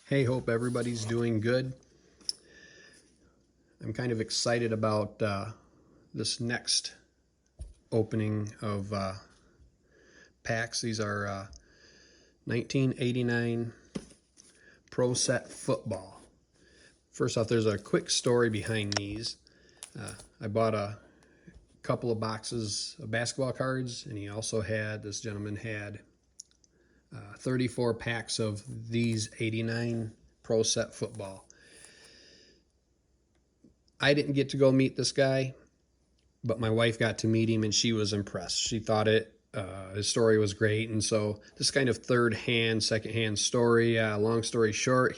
Hey, hope everybody's doing good. I'm kind of excited about this next opening of packs. These are 1989 proset football. First off, there's a quick story behind these. I bought a couple of boxes of basketball cards, and this gentleman had 34 packs of these 89 proset football. I didn't get to go meet this guy, but my wife got to meet him, and she was impressed. She thought his story was great, and so this kind of third-hand, second-hand story. Long story short,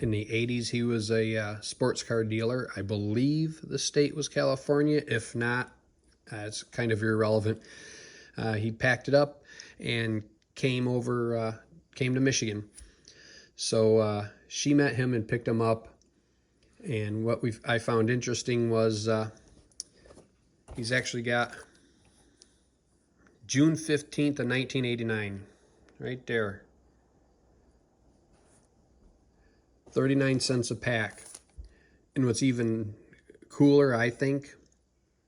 in the 80s, he was a sports car dealer. I believe the state was California. If not, it's kind of irrelevant. He packed it up and came to Michigan. So she met him and picked him up. And what I found interesting was he's actually got June 15th of 1989, right there. 39 cents a pack. And what's even cooler, I think,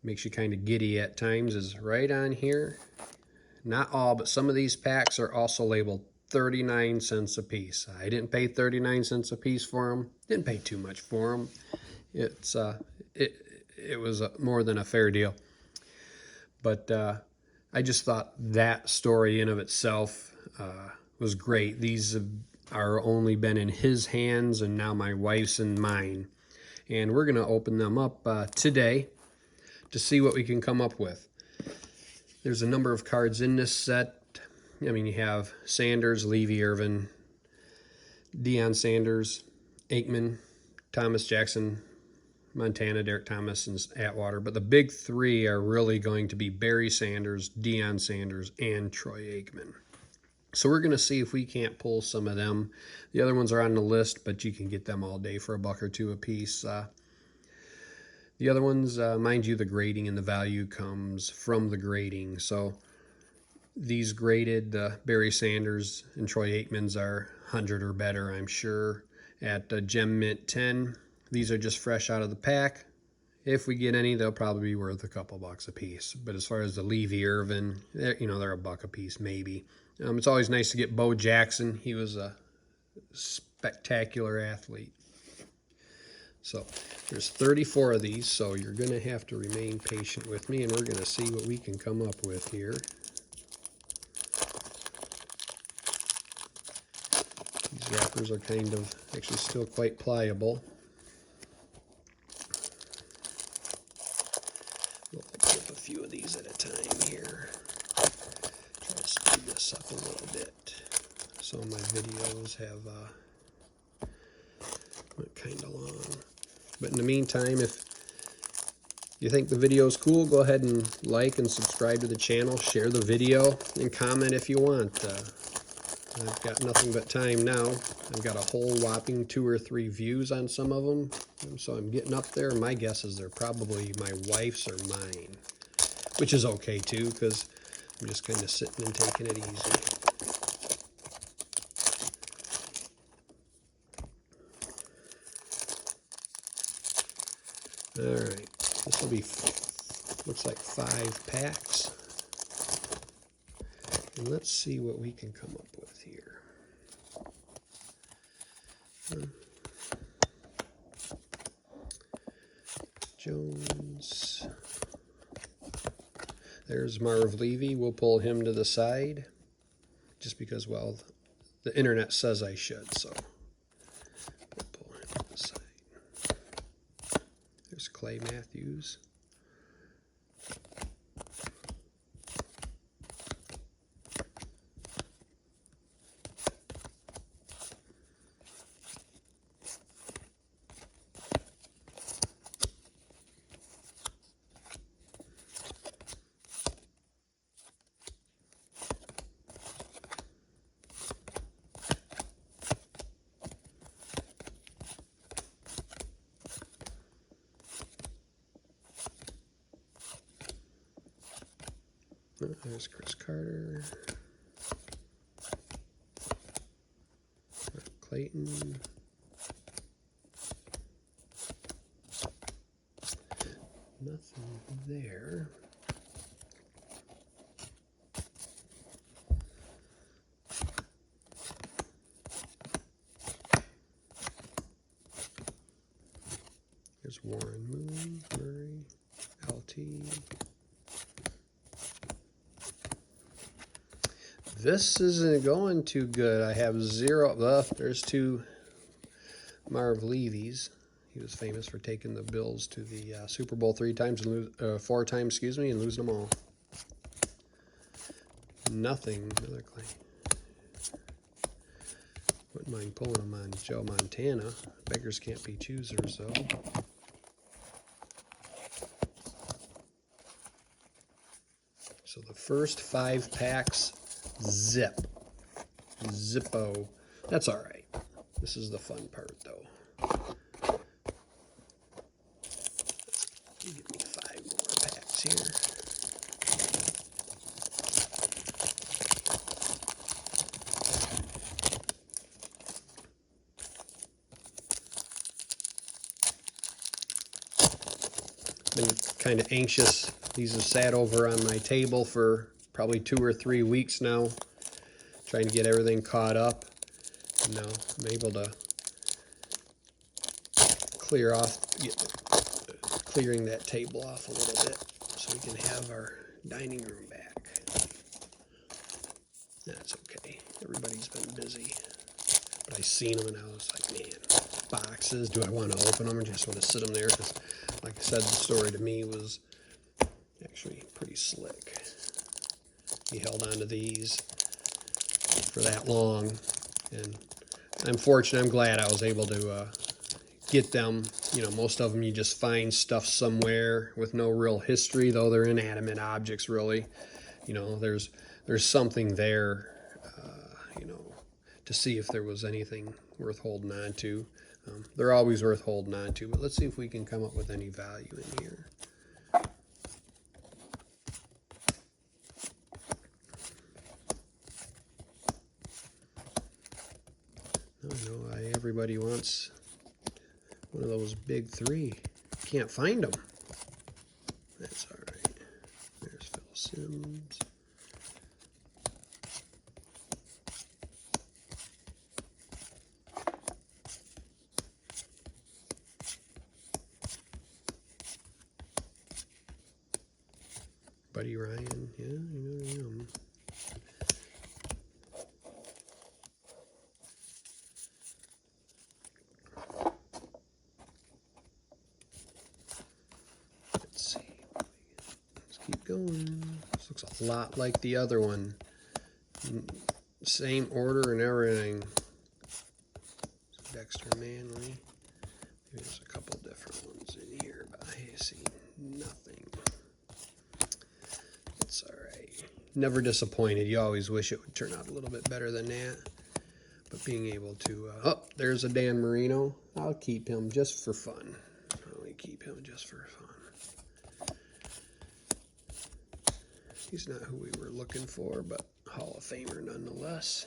makes you kind of giddy at times, is right on here. Not all, but some of these packs are also labeled 39 cents a piece. I didn't pay 39 cents a piece for them. Didn't pay too much for them. It was more than a fair deal. But I just thought that story in of itself was great. These are only been in his hands, and now my wife's and mine. And we're going to open them up today to see what we can come up with. There's a number of cards in this set. I mean, you have Sanders, Levy Irvin, Deion Sanders, Aikman, Thomas Jackson, Montana, Derek Thomas, and Atwater. But the big three are really going to be Barry Sanders, Deion Sanders, and Troy Aikman. So we're going to see if we can't pull some of them. The other ones are on the list, but you can get them all day for $1 or $2 a piece. The other ones, mind you, the grading and the value comes from the grading. So these graded, Barry Sanders and Troy Aikman's are 100 or better, I'm sure, at Gem Mint 10. These are just fresh out of the pack. If we get any, they'll probably be worth a couple bucks a piece. But as far as the Levy Irvin, they're $1 a piece maybe. It's always nice to get Bo Jackson. He was a spectacular athlete. So there's 34 of these, so you're going to have to remain patient with me, and we're going to see what we can come up with here. These wrappers are kind of actually still quite pliable. We'll open up a few of these at a time here. Try to speed this up a little bit. Some of my videos have went kind of long. But in the meantime, if you think the video is cool, go ahead and like and subscribe to the channel, share the video, and comment if you want. I've got nothing but time now. I've got a whole whopping 2 or 3 views on some of them, so I'm getting up there. My guess is they're probably my wife's or mine, which is okay too, because I'm just kind of sitting and taking it easy. All right, this will be, looks like 5 packs. And let's see what we can come up with here. Jones. There's Marv Levy. We'll pull him to the side just because, well, the internet says I should, so we'll pull him to the side. There's Clay Matthews. There's Chris Carter. Clayton. Nothing there. There's Warren Moon, Murray, LT. This isn't going too good. I have 0. There's 2 Marv Levy's. He was famous for taking the Bills to the Super Bowl 4 times, excuse me, and losing them all. Nothing. Another claim. Wouldn't mind pulling them on Joe Montana. Beggars can't be choosers, though. So the first 5 packs, Zippo. That's all right. This is the fun part, though. Give me 5 more packs here. Been kind of anxious. These have sat over on my table for probably 2 or 3 weeks now, trying to get everything caught up. And now I'm able to clearing that table off a little bit so we can have our dining room back. That's okay. Everybody's been busy. But I seen them and I was like, man, boxes. Do I want to open them or just want to sit them there? Because, like I said, the story to me was actually pretty slick. He held on to these for that long, and I'm fortunate. I'm glad I was able to get them. You know, most of them you just find stuff somewhere with no real history, though they're inanimate objects, really. You know, there's something there, you know, to see if there was anything worth holding on to. They're always worth holding on to, but let's see if we can come up with any value in here. Everybody wants one of those big 3. Can't find them. That's all right. There's Phil Simms. Buddy Ryan. Yeah, you know him. Going. This looks a lot like the other one. Same order and everything. Dexter Manley. There's a couple different ones in here, but I see nothing. It's alright. Never disappointed. You always wish it would turn out a little bit better than that. But being able to... oh, there's a Dan Marino. I'll keep him just for fun. I'll keep him just for fun. He's not who we were looking for, but Hall of Famer nonetheless.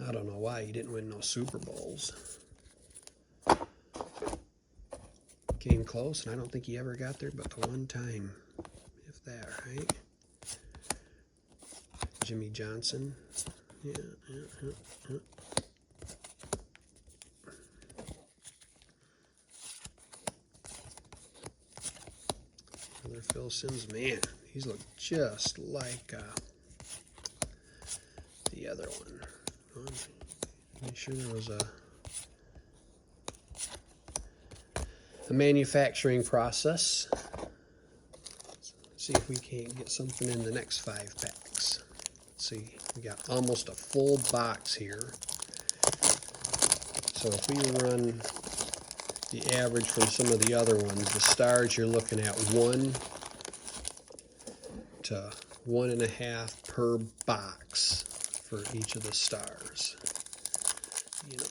I don't know why he didn't win no Super Bowls. Came close, and I don't think he ever got there but the one time, if that, right? Jimmy Johnson. Yeah. Another Phil Simms. Man, these look just like the other one. I'm sure there was a manufacturing process. Let's see if we can't get something in the next 5 packs. Let's see, we got almost a full box here. So if we run the average from some of the other ones, the stars, you're looking at 1 to 1.5 per box for each of the stars. You know,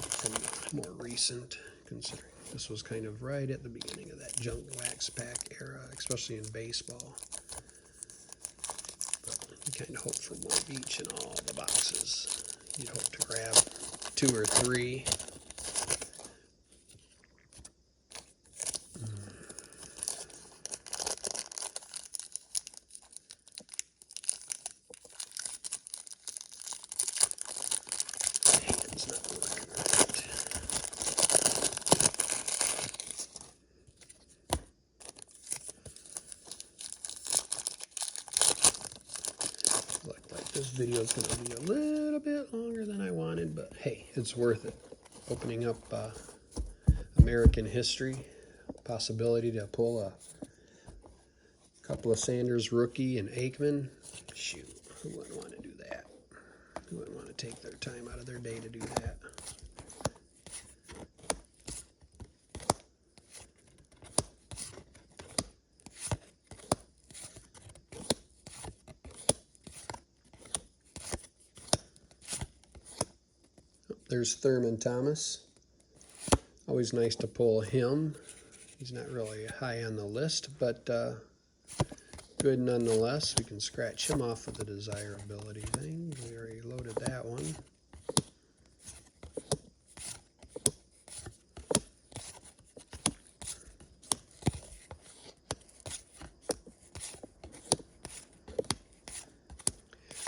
from more recent, considering this was kind of right at the beginning of that junk wax pack era, especially in baseball. But you kind of hope for more of each in all the boxes. You'd hope to grab 2 or 3. Hand's not working right. Look like this video is going to be a little bit longer than I wanted, but hey, it's worth it. Opening up American history, possibility to pull a couple of Sanders rookie and Aikman. Shoot, who wouldn't want to do that? Who wouldn't want to take their time out of their day to do that? There's Thurman Thomas. Always nice to pull him. He's not really high on the list, but good nonetheless. We can scratch him off with the desirability thing. We already loaded that one.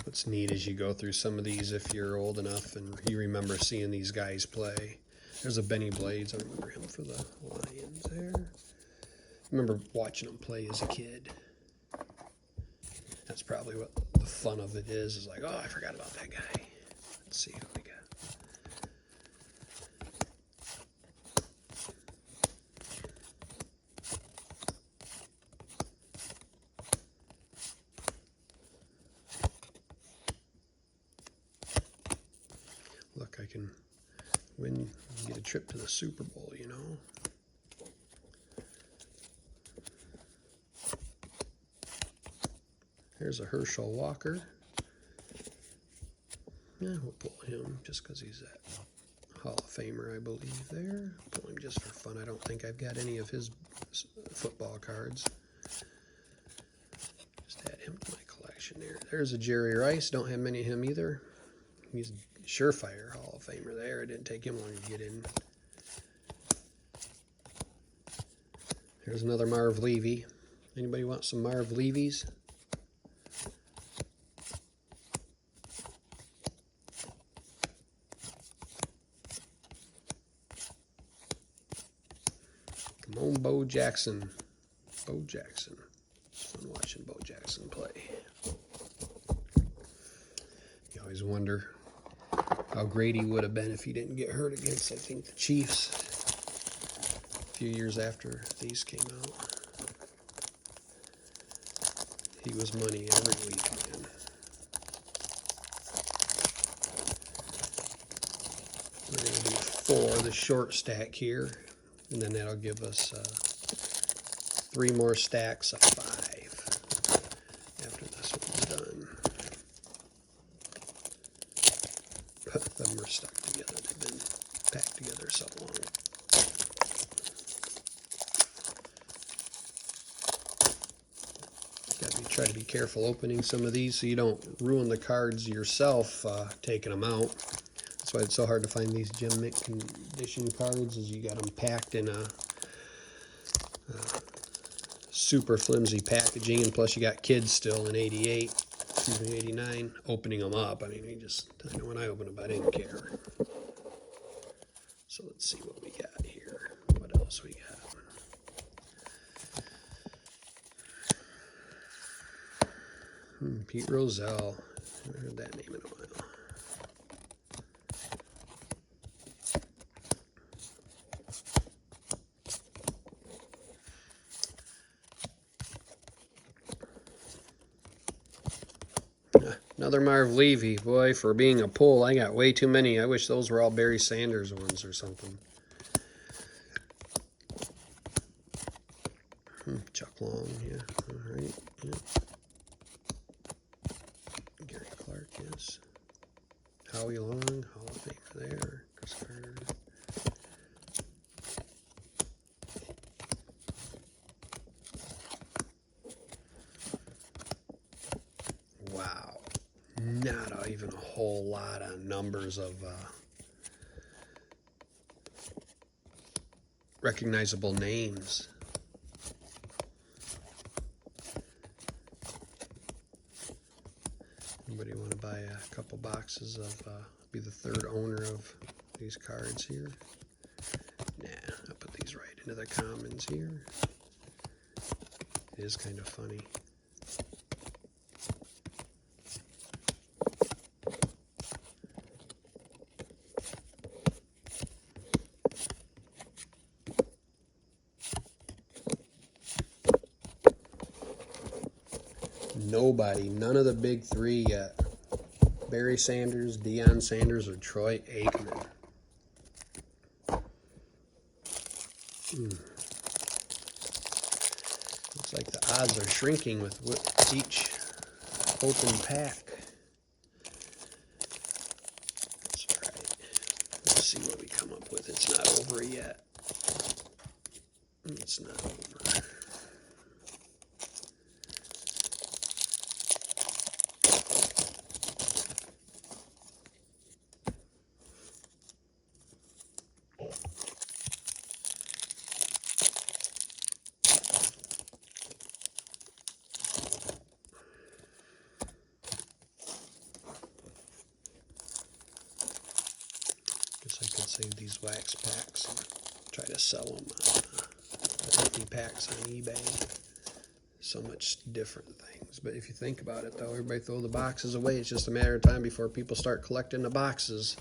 What's neat as you go through some of these, if you're old enough and you remember seeing these guys play. There's a Benny Blades. I remember him for the Lions there. I remember watching him play as a kid. That's probably what the fun of it is like, oh, I forgot about that guy. Let's see who we got. Look, I can win, get a trip to the Super Bowl, you know. There's a Herschel Walker. Yeah, we'll pull him just because he's a Hall of Famer, I believe, there. Pull him just for fun. I don't think I've got any of his football cards. Just add him to my collection there. There's a Jerry Rice. Don't have many of him either. He's a surefire Hall of Famer there. It didn't take him long to get in. There's another Marv Levy. Anybody want some Marv Levies? Come on, Bo Jackson. Bo Jackson. Fun watching Bo Jackson play. You always wonder how great he would have been if he didn't get hurt against, I think, the Chiefs a few years after these came out. He was money every week, man. We're going to do 4, the short stack here, and then that'll give us 3 more stacks of 5 after this one's done. Them are stuck together. They've been packed together so long. Try to be careful opening some of these so you don't ruin the cards yourself taking them out. That's why it's so hard to find these gem mint condition cards, is you got them packed in a super flimsy packaging, and plus you got kids still in 89 opening them up. I mean, I know when I opened them I didn't care. So let's see what we got here. What else we got? Pete Rozelle. I haven't heard that name in a while. Another Marv Levy. Boy, for being a pull, I got way too many. I wish those were all Barry Sanders ones or something. Chuck Long, yeah. All right. Yeah. Gary Clark, yes. Howie Long, Hall of Famer there. Chris Carter. Wow. lot of numbers of recognizable names. Anybody want to buy a couple boxes of, be the third owner of these cards here? Nah, I'll put these right into the commons here. It is kind of funny. Nobody, none of the big three yet. Barry Sanders, Deion Sanders, or Troy Aikman. Looks like the odds are shrinking with each open pack. That's all right. Let's see what we come up with. It's not over yet. It's not over. Guess I could save these wax packs and try to sell them on empty packs on eBay. So much different things. But if you think about it, though, everybody throw the boxes away. It's just a matter of time before people start collecting the boxes.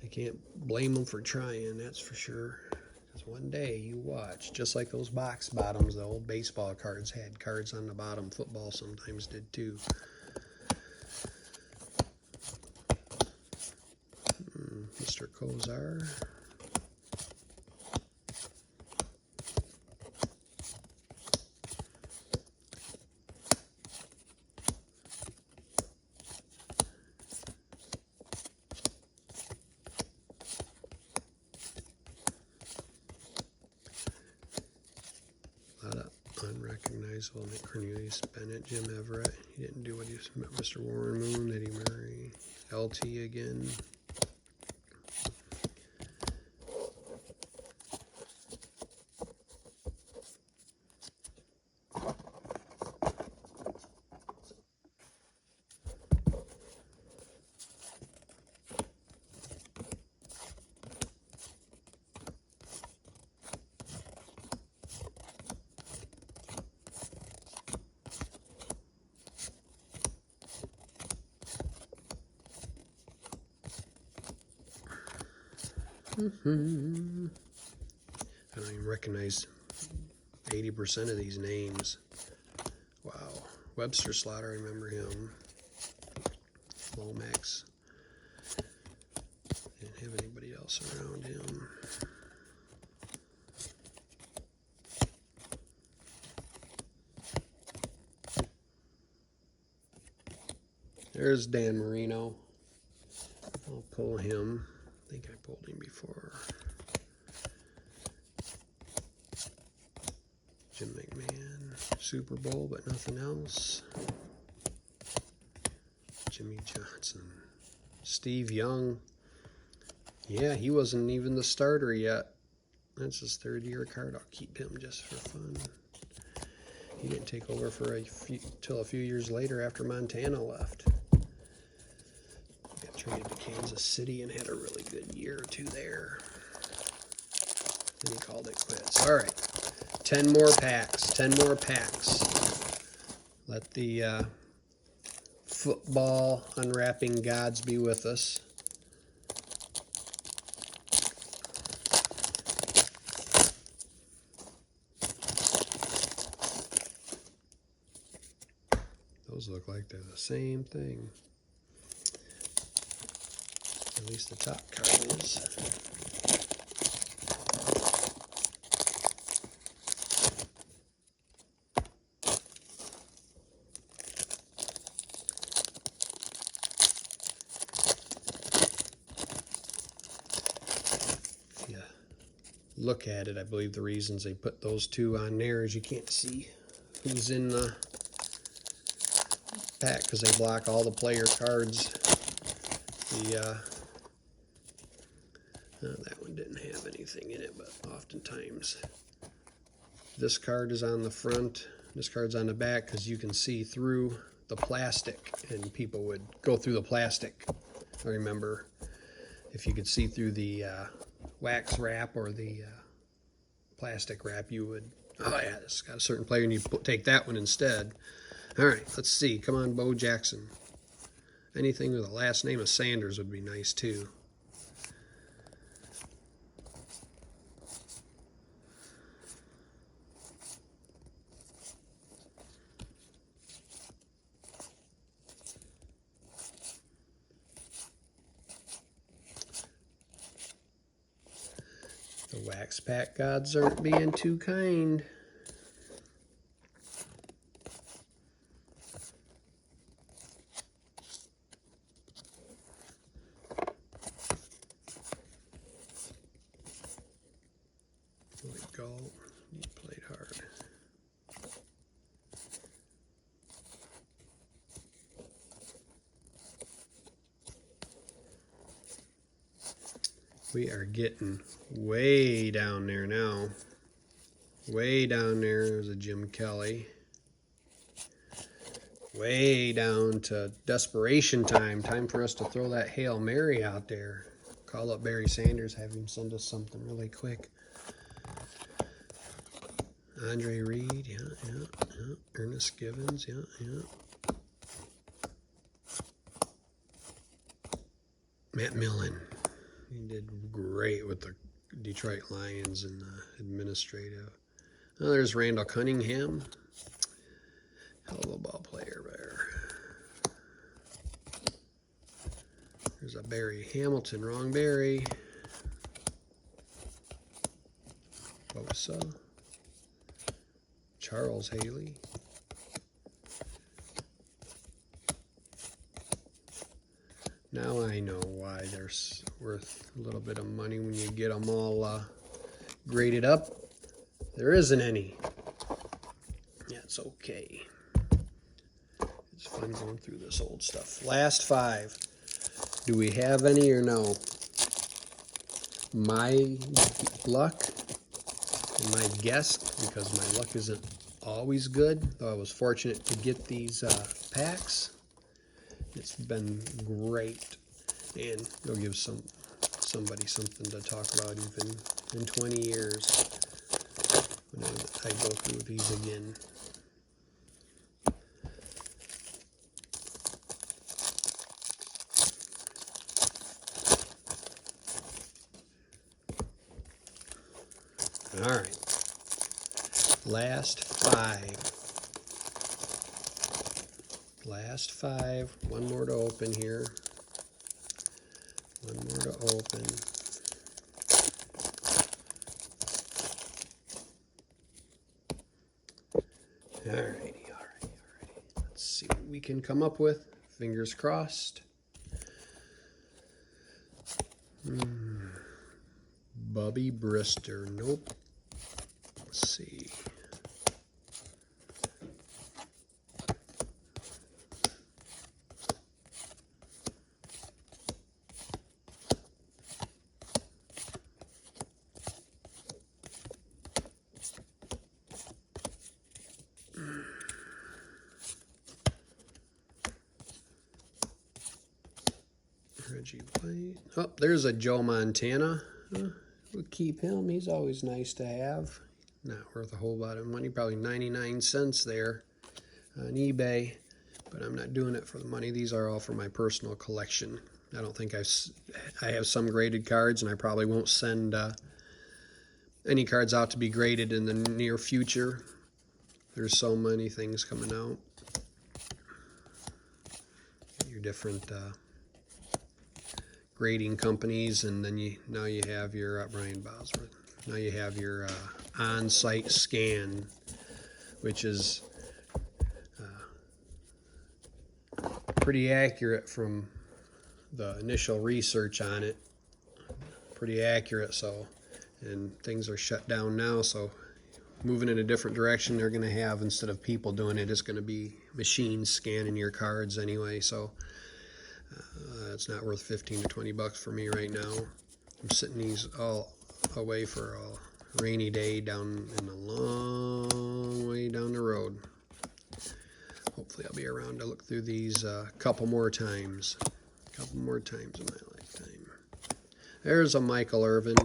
I can't blame them for trying, that's for sure. Because one day, you watch, just like those box bottoms, the old baseball cards had cards on the bottom. Football sometimes did too. Mr. Kozar. A lot of unrecognizable. Nick Cornelius, Bennett, Jim Everett. He didn't do what he was. Mr. Warren Moon, Eddie Murray, LT again. I don't even recognize 80% of these names. Wow. Webster Slaughter, I remember him. Lomax. Didn't have anybody else around him. There's Dan Marino. I'll pull him. I think I pulled him before. Jim McMahon, Super Bowl, but nothing else. Jimmy Johnson. Steve Young. Yeah, he wasn't even the starter yet. That's his third-year card. I'll keep him just for fun. He didn't take over for till a few years later after Montana left. Got traded to Kansas City and had a really good year or two there. Then he called it quits. All right, 10 more packs. 10 more packs. Let the football unwrapping gods be with us. Those look like they're the same thing. At least the top card is. If you look at it, I believe the reasons they put those two on there is you can't see who's in the pack because they block all the player cards The that one didn't have anything in it, but oftentimes this card is on the front, this card's on the back, because you can see through the plastic, and people would go through the plastic. I remember if you could see through the wax wrap or the plastic wrap, you would, oh yeah, it's got a certain player, and you take that one instead. All right, let's see. Come on, Bo Jackson. Anything with a last name of Sanders would be nice too. The wax pack gods aren't being too kind. There we go. You played hard. We are getting way down there now. Way down there is a Jim Kelly. Way down to desperation time. Time for us to throw that Hail Mary out there. Call up Barry Sanders, have him send us something really quick. Andre Reed, yeah. Ernest Givens, yeah. Matt Millen. He did great with the Detroit Lions in the administrative. Oh, there's Randall Cunningham. Hell of a ball player there. There's a Barry Hamilton, wrong Barry. Bosa. Charles Haley. Now I know why they're worth a little bit of money when you get them all graded up. There isn't any. That's okay. It's fun going through this old stuff. Last 5. Do we have any or no? My luck and my guess, because my luck isn't always good, though I was fortunate to get these packs. It's been great, and it'll give somebody something to talk about even in 20 years when I go through these again. All right, last 5. Last 5. One more to open here. One more to open. Alrighty. Let's see what we can come up with. Fingers crossed. Bubby Brister. Nope. Let's see. Reggie White. Oh, there's a Joe Montana. We'll keep him. He's always nice to have. Not worth a whole lot of money. Probably 99 cents there on eBay. But I'm not doing it for the money. These are all for my personal collection. I don't think I have some graded cards, and I probably won't send any cards out to be graded in the near future. There's so many things coming out. Your different grading companies, and then now you have your Brian Bosworth. Now you have your on-site scan, which is pretty accurate from the initial research on it. Pretty accurate, so, and things are shut down now, so moving in a different direction. They're going to have, instead of people doing it, it's going to be machines scanning your cards anyway, so It's not worth 15 to 20 bucks for me right now. I'm sitting these all away for a rainy day down in a long way down the road. Hopefully I'll be around to look through these a couple more times. A couple more times in my lifetime. There's a Michael Irvin.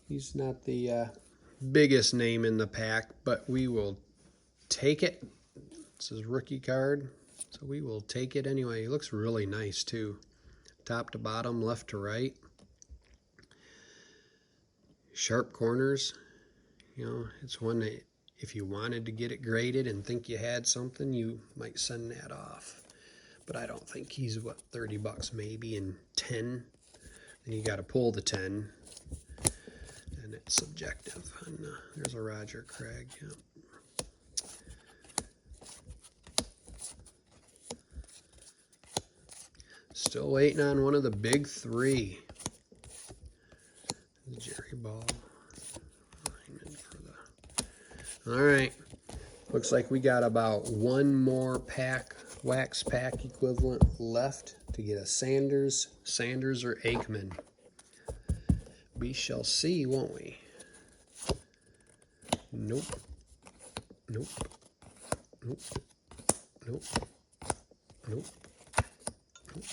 He's not the biggest name in the pack, but we will take it. It's his rookie card, so we will take it anyway. He looks really nice too. Top to bottom, left to right. Sharp corners. You know, it's one that if you wanted to get it graded and think you had something, you might send that off. But I don't think he's, what, 30 bucks maybe, and 10. And you got to pull the 10. And it's subjective. And there's a Roger Craig. Yeah. Still waiting on one of the big three. Jerry Ball. All right. Looks like we got about one more pack, wax pack equivalent left to get a Sanders or Aikman. We shall see, won't we? Nope. Nope. Nope. Nope. Nope. Nope.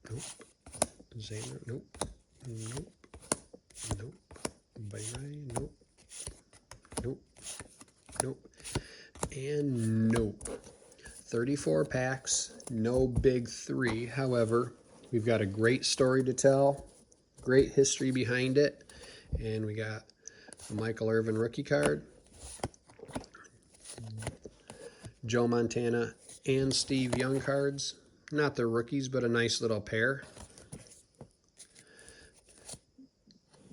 Nope. Xander. Nope. Nope. Nope. Bayray. Nope. Nope. Nope. And nope. 34 packs. No big three. However, we've got a great story to tell. Great history behind it. And we got a Michael Irvin rookie card. Joe Montana and Steve Young cards. Not their rookies, but a nice little pair.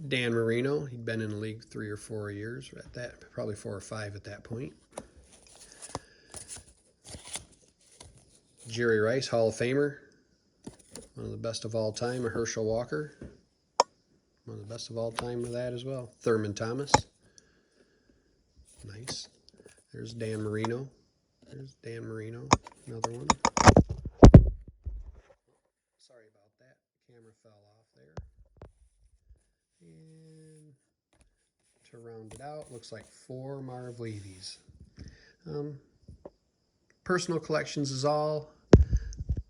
Dan Marino, he'd been in the league 3 or 4 years at that, probably 4 or 5 at that point. Jerry Rice, Hall of Famer, one of the best of all time. A Herschel Walker, one of the best of all time with that as well. Thurman Thomas, nice. There's Dan Marino. There's Dan Marino, another one. Sorry about that, camera fell off there. And to round it out, looks like 4 Marv Levy's. Personal collections is all.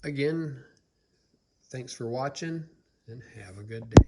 Again, thanks for watching and have a good day.